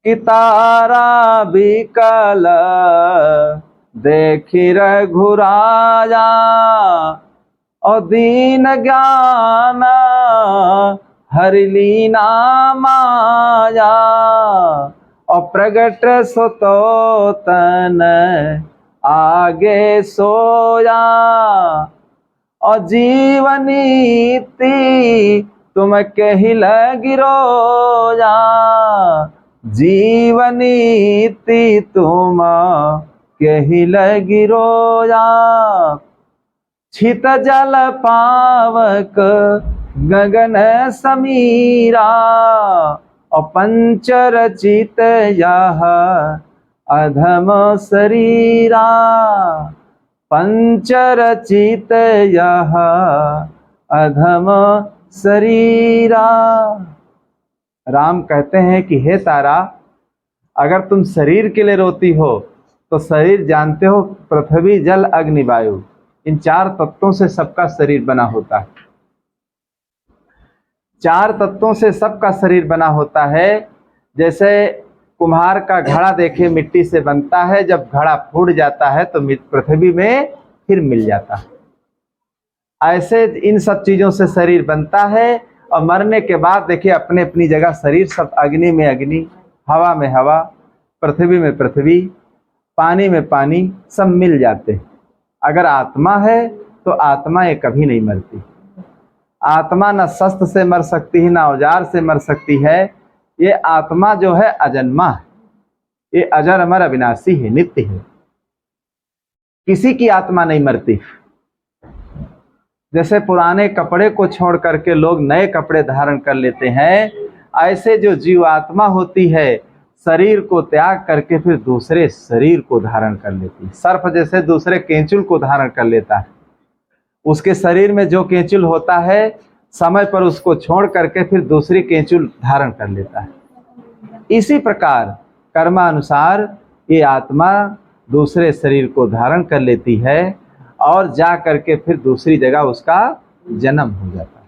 कि तारा बिकल देखी रघुराजा, और दीन ज्ञान हरिलीना माया, और प्रगट सुतो तन आगे सोया, और जीवनीति तुम कहिल गिरोया, जीवनीति तुम कहिल गिरोया। छित जल पावक गगन समीरा, और पंचरचित यह अधम शरीरा, पंचरचित यह अधम शरीरा। राम कहते हैं कि हे तारा, अगर तुम शरीर के लिए रोती हो तो शरीर जानते हो पृथ्वी जल अग्नि वायु, इन 4 तत्वों से सबका शरीर बना होता है। 4 तत्वों से सबका शरीर बना होता है। जैसे कुम्हार का घड़ा देखे मिट्टी से बनता है, जब घड़ा फूट जाता है तो पृथ्वी में फिर मिल जाता है। ऐसे इन सब चीजों से शरीर बनता है, और मरने के बाद देखिए अपने अपनी जगह शरीर सब, अग्नि में अग्नि, हवा में हवा, पृथ्वी में पृथ्वी, पानी में पानी, सब मिल जाते हैं। अगर आत्मा है तो आत्मा ये कभी नहीं मरती। आत्मा न शस्त्र से मर सकती है, न औजार से मर सकती है। ये आत्मा जो है अजन्मा है, ये अजर अमर अविनाशी है, नित्य है। किसी की आत्मा नहीं मरती। जैसे पुराने कपड़े को छोड़ करके लोग नए कपड़े धारण कर लेते हैं, ऐसे जो जीवात्मा होती है शरीर को त्याग करके फिर दूसरे शरीर को धारण कर लेती है। सर्प जैसे दूसरे केंचुल को धारण कर लेता है, उसके शरीर में जो केंचुल होता है समय पर उसको छोड़ करके फिर दूसरी केंचुल धारण कर लेता है। इसी प्रकार कर्मानुसार ये आत्मा दूसरे शरीर को धारण कर लेती है और जा करके फिर दूसरी जगह उसका जन्म हो जाता है।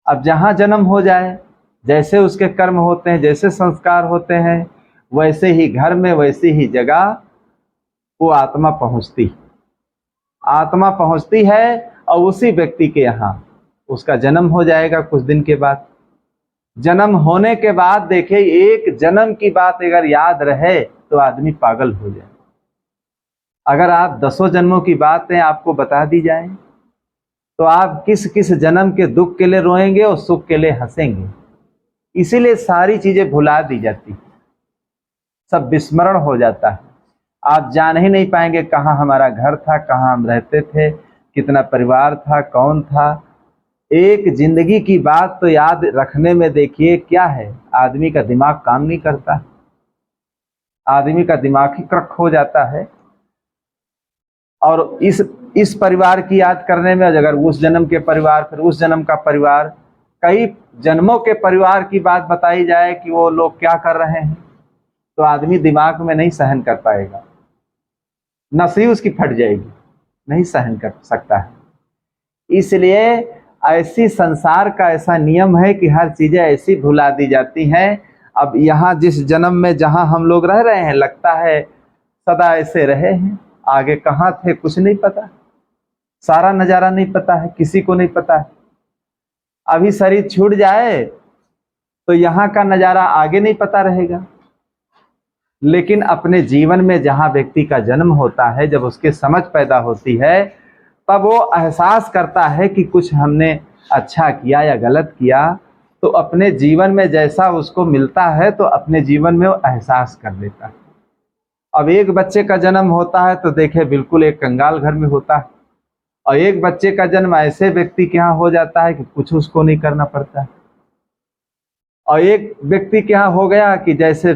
अब जहाँ जन्म हो जाए, जैसे उसके कर्म होते हैं, जैसे संस्कार होते हैं, वैसे ही घर में, वैसी ही जगह वो आत्मा पहुँचती। आत्मा पहुँचती है और उसी व्यक्ति के यहाँ उसका जन्म हो जाएगा। कुछ दिन के बाद, जन्म होने के बाद देखिए, एक जन्म की बात अगर याद रहे तो आदमी पागल हो जाए। अगर आप 10 जन्मों की बातें आपको बता दी जाए तो आप किस किस जन्म के दुख के लिए रोएंगे और सुख के लिए हंसेंगे। इसीलिए सारी चीजें भुला दी जाती, सब विस्मरण हो जाता है। आप जान ही नहीं पाएंगे कहाँ हमारा घर था, कहाँ हम रहते थे, कितना परिवार था, कौन था। एक जिंदगी की बात तो याद रखने में देखिए क्या है, आदमी का दिमाग काम नहीं करता, आदमी का दिमाग ही क्रक हो जाता है। और इस परिवार की याद करने में अगर उस जन्म के परिवार, फिर उस जन्म का परिवार, कई जन्मों के परिवार की बात बताई जाए कि वो लोग क्या कर रहे हैं, तो आदमी दिमाग में नहीं सहन कर पाएगा, नस ही उसकी फट जाएगी, नहीं सहन कर सकता है। इसलिए ऐसी संसार का ऐसा नियम है कि हर चीजें ऐसी भुला दी जाती हैं। अब यहाँ जिस जन्म में जहाँ हम लोग रह रहे हैं, लगता है सदा ऐसे रहे हैं, आगे कहाँ थे कुछ नहीं पता, सारा नजारा नहीं पता है, किसी को नहीं पता है। अभी शरीर छूट जाए तो यहाँ का नजारा आगे नहीं पता रहेगा। लेकिन अपने जीवन में जहाँ व्यक्ति का जन्म होता है, जब उसके समझ पैदा होती है, तब वो एहसास करता है कि कुछ हमने अच्छा किया या गलत किया, तो अपने जीवन में जैसा उसको मिलता है तो अपने जीवन में वो एहसास कर लेता है। अब एक बच्चे का जन्म होता है तो देखे बिल्कुल एक कंगाल घर में होता है, और एक बच्चे का जन्म ऐसे व्यक्ति के यहाँ हो जाता है कि कुछ उसको नहीं करना पड़ता है। और एक व्यक्ति के यहाँ हो गया कि जैसे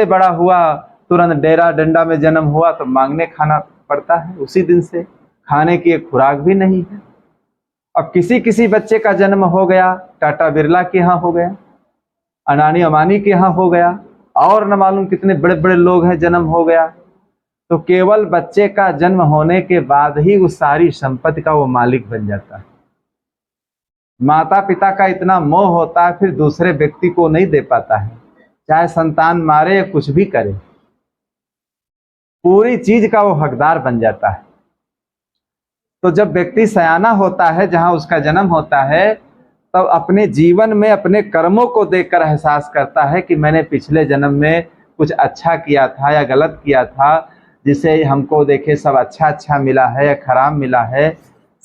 बड़ा हुआ तुरंत डेरा डंडा में जन्म हुआ तो मांगने खाना पड़ता है, उसी दिन से खाने की एक खुराक भी नहीं है। अब किसी बच्चे का जन्म हो गया, टाटा बिरला के यहाँ हो गया, अडानी अंबानी के यहाँ हो गया, और न मालूम कितने बड़े बड़े लोग हैं, जन्म हो गया। तो केवल बच्चे का जन्म होने के बाद ही उस सारी संपत्ति का वो मालिक बन जाता है। माता पिता का इतना मोह होता है, फिर दूसरे व्यक्ति को नहीं दे पाता है, चाहे संतान मारे या कुछ भी करे, पूरी चीज का वो हकदार बन जाता है। तो जब व्यक्ति सयाना होता है, जहां उसका जन्म होता है, तब अपने जीवन में अपने कर्मों को देखकर एहसास करता है कि मैंने पिछले जन्म में कुछ अच्छा किया था या गलत किया था, जिसे हमको देखे सब अच्छा अच्छा मिला है या खराब मिला है।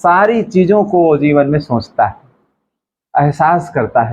सारी चीजों को वो जीवन में सोचता है, एहसास करता है।